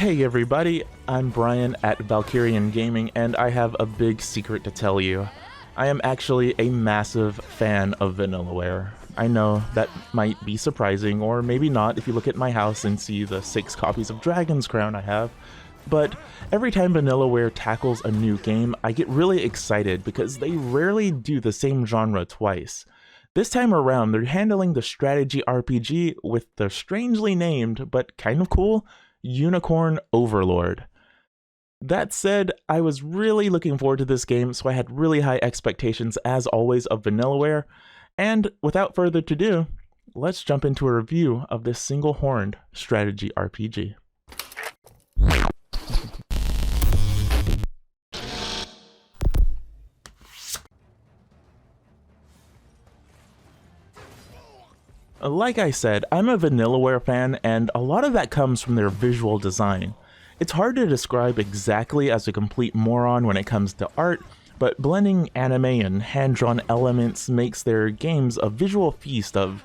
Hey everybody, I'm Brian at Valkerion Gaming, and I have a big secret to tell you. I am actually a massive fan of Vanillaware. I know that might be surprising, or maybe not if you look at my house and see the 6 copies of Dragon's Crown I have, but every time Vanillaware tackles a new game, I get really excited because they rarely do the same genre twice. This time around, they're handling the strategy RPG with the strangely named, but kind of cool, Unicorn Overlord. That said, I was really looking forward to this game, so I had really high expectations as always of Vanillaware, and without further ado, let's jump into a review of this single-horned strategy RPG. Like I said, I'm a Vanillaware fan, and a lot of that comes from their visual design. It's hard to describe exactly as a complete moron when it comes to art, but blending anime and hand-drawn elements makes their games a visual feast of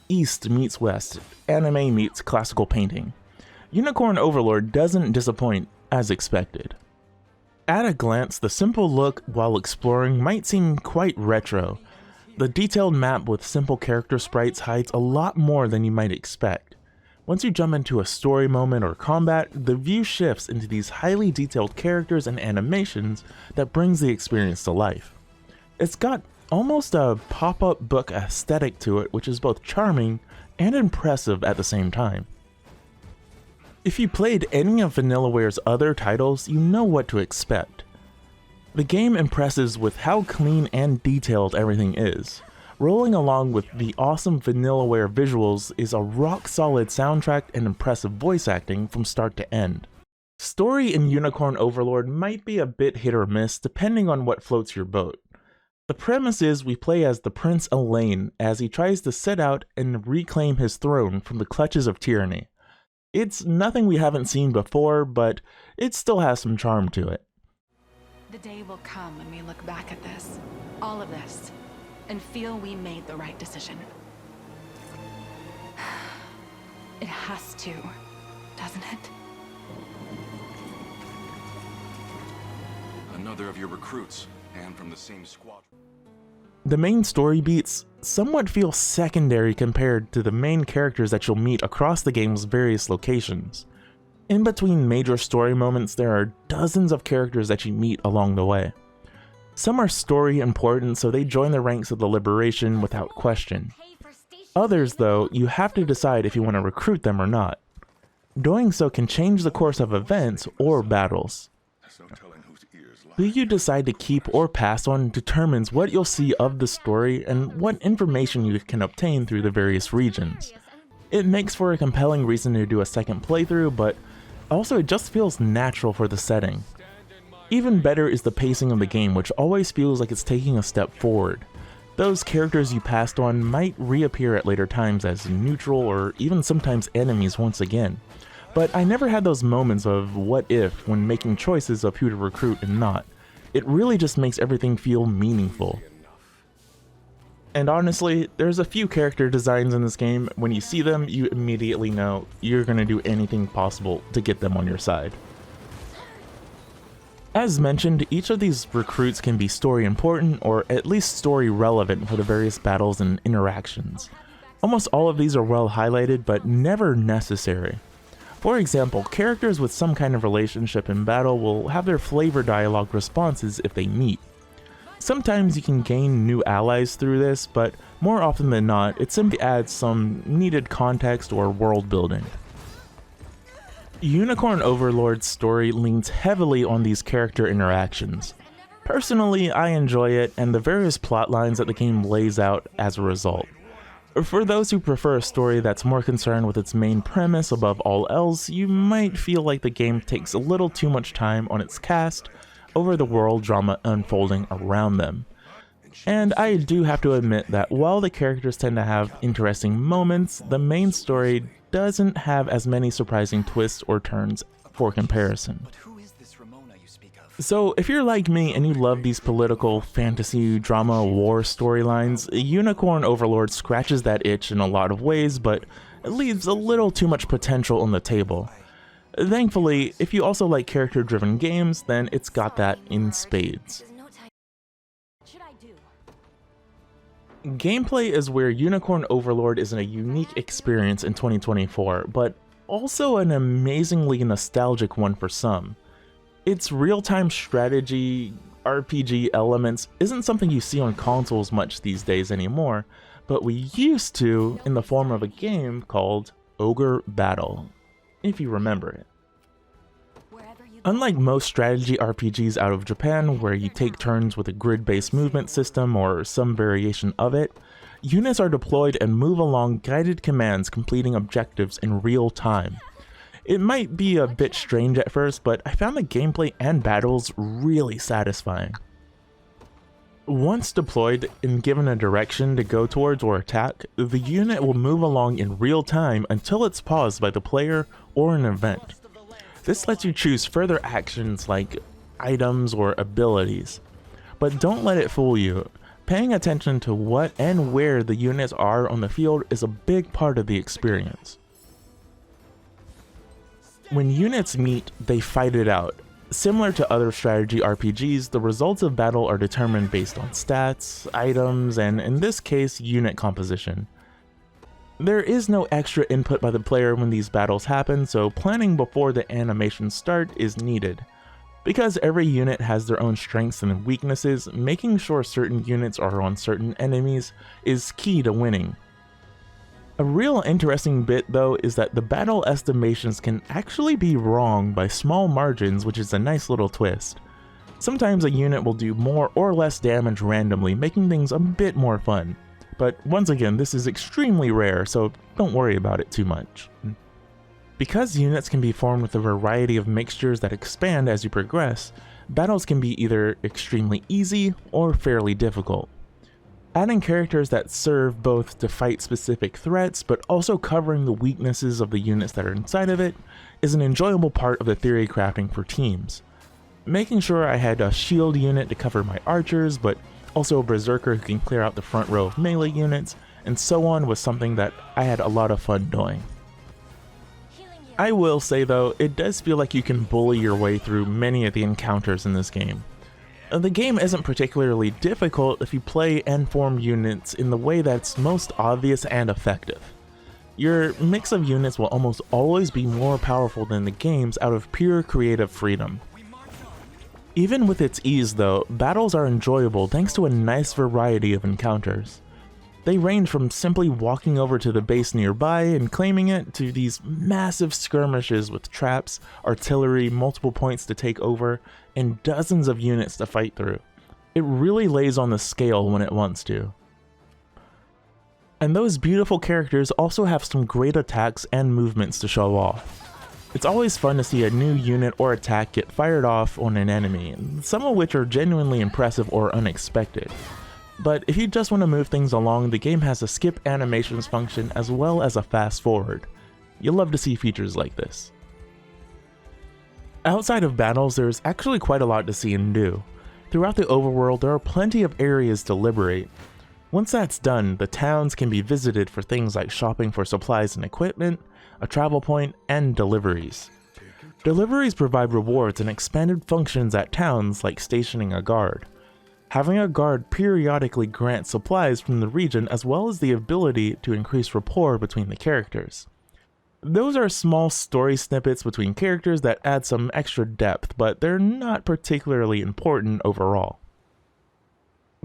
East meets West, anime meets classical painting. Unicorn Overlord doesn't disappoint, as expected. At a glance, the simple look while exploring might seem quite retro. The detailed map with simple character sprites hides a lot more than you might expect. Once you jump into a story moment or combat, the view shifts into these highly detailed characters and animations that brings the experience to life. It's got almost a pop-up book aesthetic to it, which is both charming and impressive at the same time. If you played any of Vanillaware's other titles, you know what to expect. The game impresses with how clean and detailed everything is. Rolling along with the awesome Vanillaware visuals is a rock-solid soundtrack and impressive voice acting from start to end. Story in Unicorn Overlord might be a bit hit or miss depending on what floats your boat. The premise is we play as the Prince Elaine as he tries to set out and reclaim his throne from the clutches of tyranny. It's nothing we haven't seen before, but it still has some charm to it. The day will come when we look back at this, all of this, and feel we made the right decision. It has to, doesn't it? Another of your recruits, and from the same squadron. The main story beats somewhat feel secondary compared to the main characters that you'll meet across the game's various locations. In between major story moments, there are dozens of characters that you meet along the way. Some are story important, so they join the ranks of the Liberation without question. Others, though, you have to decide if you want to recruit them or not. Doing so can change the course of events or battles. Who you decide to keep or pass on determines what you'll see of the story and what information you can obtain through the various regions. It makes for a compelling reason to do a second playthrough, but also it just feels natural for the setting. Even better is the pacing of the game, which always feels like it's taking a step forward. Those characters you passed on might reappear at later times as neutral or even sometimes enemies once again, but I never had those moments of what if when making choices of who to recruit and not. It really just makes everything feel meaningful. And honestly, there's a few character designs in this game. When you see them, you immediately know you're going to do anything possible to get them on your side. As mentioned, each of these recruits can be story important or at least story relevant for the various battles and interactions. Almost all of these are well highlighted, but never necessary. For example, characters with some kind of relationship in battle will have their flavor dialogue responses if they meet. Sometimes you can gain new allies through this, but more often than not, it simply adds some needed context or world building. Unicorn Overlord's story leans heavily on these character interactions. Personally, I enjoy it and the various plot lines that the game lays out as a result. For those who prefer a story that's more concerned with its main premise above all else, you might feel like the game takes a little too much time on its cast over the world drama unfolding around them. And I do have to admit that while the characters tend to have interesting moments, the main story doesn't have as many surprising twists or turns for comparison. So if you're like me and you love these political, fantasy, drama, war storylines, Unicorn Overlord scratches that itch in a lot of ways, but it leaves a little too much potential on the table. Thankfully, if you also like character-driven games, then it's got that in spades. Gameplay is where Unicorn Overlord is a unique experience in 2024, but also an amazingly nostalgic one for some. Its real-time strategy, RPG elements isn't something you see on consoles much these days anymore, but we used to in the form of a game called Ogre Battle, if you remember it. Unlike most strategy RPGs out of Japan, where you take turns with a grid-based movement system or some variation of it, units are deployed and move along guided commands, completing objectives in real time. It might be a bit strange at first, but I found the gameplay and battles really satisfying. Once deployed and given a direction to go towards or attack, the unit will move along in real time until it's paused by the player or an event. This lets you choose further actions like items or abilities. But don't let it fool you. Paying attention to what and where the units are on the field is a big part of the experience. When units meet, they fight it out. Similar to other strategy RPGs, the results of battle are determined based on stats, items, and in this case, unit composition. There is no extra input by the player when these battles happen, so planning before the animations start is needed. Because every unit has their own strengths and weaknesses, making sure certain units are on certain enemies is key to winning. A real interesting bit though is that the battle estimations can actually be wrong by small margins, which is a nice little twist. Sometimes a unit will do more or less damage randomly, making things a bit more fun. But once again, this is extremely rare, so don't worry about it too much. Because units can be formed with a variety of mixtures that expand as you progress, battles can be either extremely easy or fairly difficult. Adding characters that serve both to fight specific threats, but also covering the weaknesses of the units that are inside of it, is an enjoyable part of the theory crafting for teams. Making sure I had a shield unit to cover my archers, but also a berserker who can clear out the front row of melee units, and so on was something that I had a lot of fun doing. I will say though, it does feel like you can bully your way through many of the encounters in this game. The game isn't particularly difficult if you play and form units in the way that's most obvious and effective. Your mix of units will almost always be more powerful than the game's out of pure creative freedom. Even with its ease though, battles are enjoyable thanks to a nice variety of encounters. They range from simply walking over to the base nearby and claiming it, to these massive skirmishes with traps, artillery, multiple points to take over, and dozens of units to fight through. It really lays on the scale when it wants to. And those beautiful characters also have some great attacks and movements to show off. It's always fun to see a new unit or attack get fired off on an enemy, some of which are genuinely impressive or unexpected. But if you just want to move things along, the game has a skip animations function as well as a fast forward. You'll love to see features like this. Outside of battles, there's actually quite a lot to see and do. Throughout the overworld, there are plenty of areas to liberate. Once that's done, the towns can be visited for things like shopping for supplies and equipment, a travel point, and deliveries. Deliveries provide rewards and expanded functions at towns like stationing a guard. Having a guard periodically grants supplies from the region as well as the ability to increase rapport between the characters. Those are small story snippets between characters that add some extra depth, but they're not particularly important overall.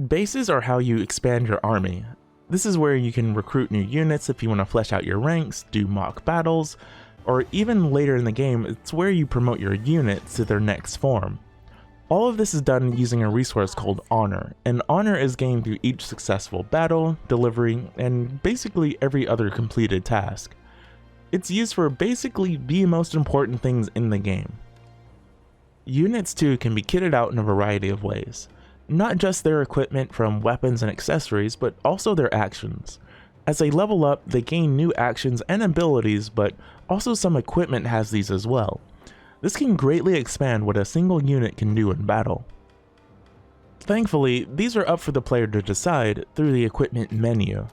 Bases are how you expand your army. This is where you can recruit new units if you want to flesh out your ranks, do mock battles, or even later in the game, it's where you promote your units to their next form. All of this is done using a resource called Honor, and Honor is gained through each successful battle, delivery, and basically every other completed task. It's used for basically the most important things in the game. Units too can be kitted out in a variety of ways. Not just their equipment from weapons and accessories, but also their actions. As they level up, they gain new actions and abilities, but also some equipment has these as well. This can greatly expand what a single unit can do in battle. Thankfully, these are up for the player to decide through the equipment menu.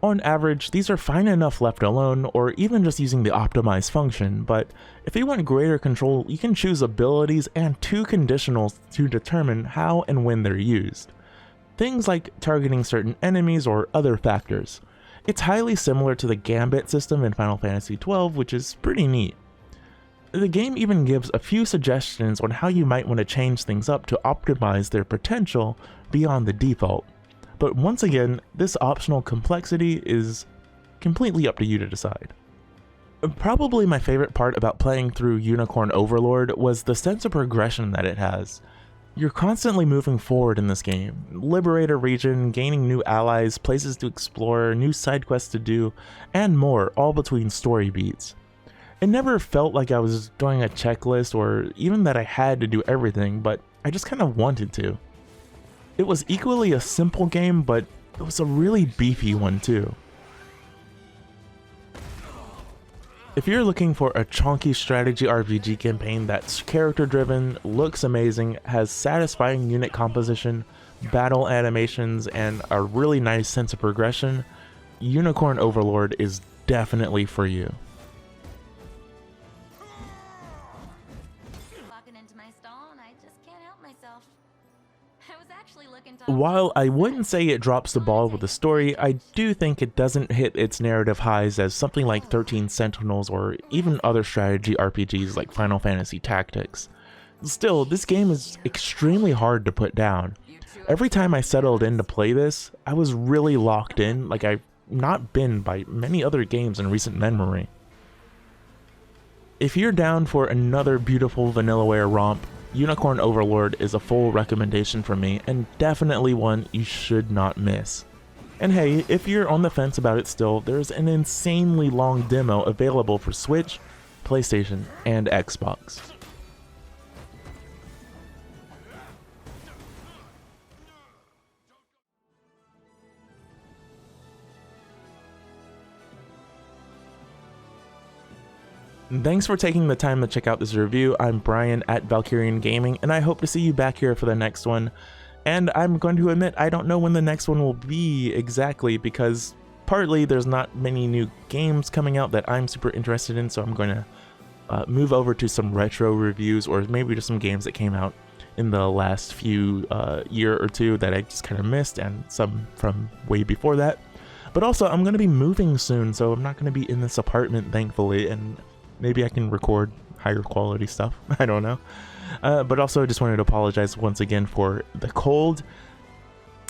On average, these are fine enough left alone, or even just using the optimize function, but if you want greater control, you can choose abilities and 2 conditionals to determine how and when they're used. Things like targeting certain enemies or other factors. It's highly similar to the Gambit system in Final Fantasy XII, which is pretty neat. The game even gives a few suggestions on how you might want to change things up to optimize their potential beyond the default. But once again, this optional complexity is completely up to you to decide. Probably my favorite part about playing through Unicorn Overlord was the sense of progression that it has. You're constantly moving forward in this game, liberate a region, gaining new allies, places to explore, new side quests to do, and more, all between story beats. It never felt like I was doing a checklist or even that I had to do everything, but I just kind of wanted to. It was equally a simple game, but it was a really beefy one too. If you're looking for a chunky strategy RPG campaign that's character-driven, looks amazing, has satisfying unit composition, battle animations, and a really nice sense of progression, Unicorn Overlord is definitely for you. Walking into my stall and I just can't help myself. I was actually looking to... While I wouldn't say it drops the ball with the story, I do think it doesn't hit its narrative highs as something like 13 Sentinels or even other strategy RPGs like Final Fantasy Tactics. Still, this game is extremely hard to put down. Every time I settled in to play this, I was really locked in like I've not been by many other games in recent memory. If you're down for another beautiful Vanillaware romp, Unicorn Overlord is a full recommendation from me, and definitely one you should not miss. And hey, if you're on the fence about it still, there's an insanely long demo available for Switch, PlayStation, and Xbox. Thanks for taking the time to check out this review. I'm Brian at Valkerion Gaming, and I hope to see you back here for the next one. And I'm going to admit, I don't know when the next one will be exactly, because partly there's not many new games coming out that I'm super interested in, so I'm going to move over to some retro reviews, or maybe just some games that came out in the last few year or two that I just kind of missed, and some from way before that. But also, I'm going to be moving soon, so I'm not going to be in this apartment, thankfully, and maybe I can record higher quality stuff. I don't know. But also, I just wanted to apologize once again for the cold.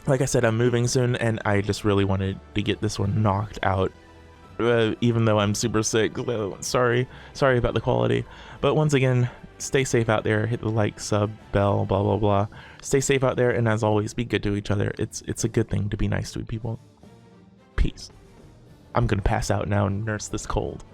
Like I said, I'm moving soon, and I just really wanted to get this one knocked out. Even though I'm super sick. Sorry about the quality. But once again, stay safe out there. Hit the like, sub, bell, blah, blah, blah. Stay safe out there, and as always, be good to each other. It's a good thing to be nice to people. Peace. I'm gonna pass out now and nurse this cold.